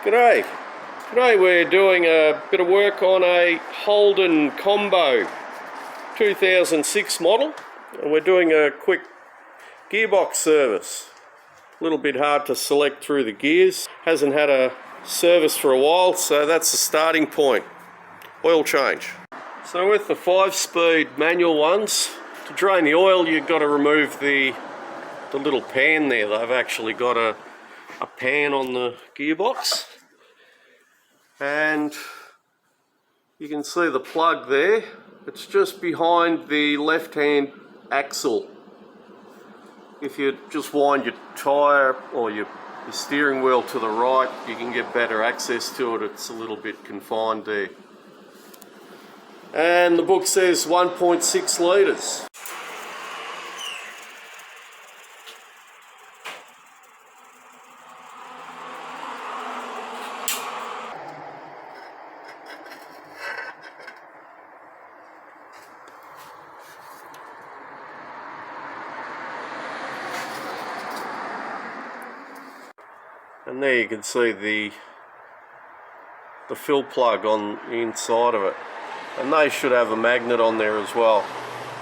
G'day. Today we're doing a bit of work on a Holden Combo 2006 model, and we're doing a quick gearbox service. A little bit hard to select through the gears. Hasn't had a service for a while, so that's the starting point. Oil change. So with the 5-speed manual ones, to drain the oil you've got to remove the little pan there. They've actually got a pan on the gearbox, and you can see the plug there. It's just behind the left hand axle. If you just wind your tyre or your steering wheel to the right, you can get better access to it. It's a little bit confined there. And the book says 1.6 litres. And there you can see the fill plug on the inside of it, and they should have a magnet on there as well.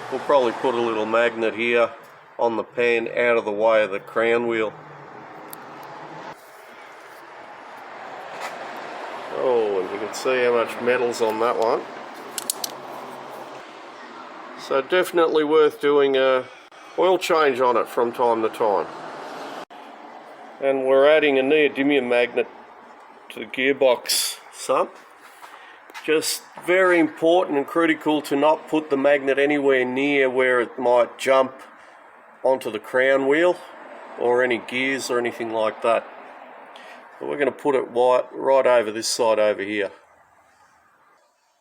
We'll probably put a little magnet here on the pan out of the way of the crown wheel. Oh, and you can see how much metal's on that one. So definitely worth doing a oil change on it from time to time. And we're adding a neodymium magnet to the gearbox sump. Just very important and critical to not put the magnet anywhere near where it might jump onto the crown wheel or any gears or anything like that. But we're going to put it right over this side over here.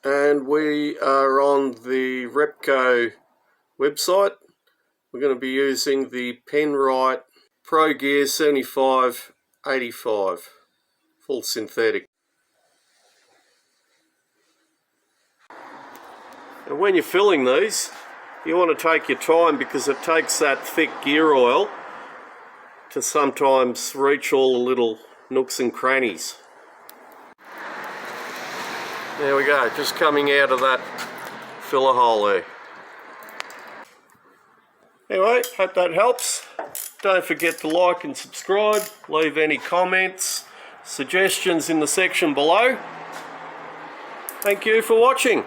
And we are on the Repco website. We're going to be using the Penrite Pro Gear 7585 full synthetic. And when you're filling these, you want to take your time, because it takes that thick gear oil to sometimes reach all the little nooks and crannies. There we go, just coming out of that filler hole there. Anyway, hope that helps. Don't forget to like and subscribe. Leave any comments, suggestions in the section below. Thank you for watching.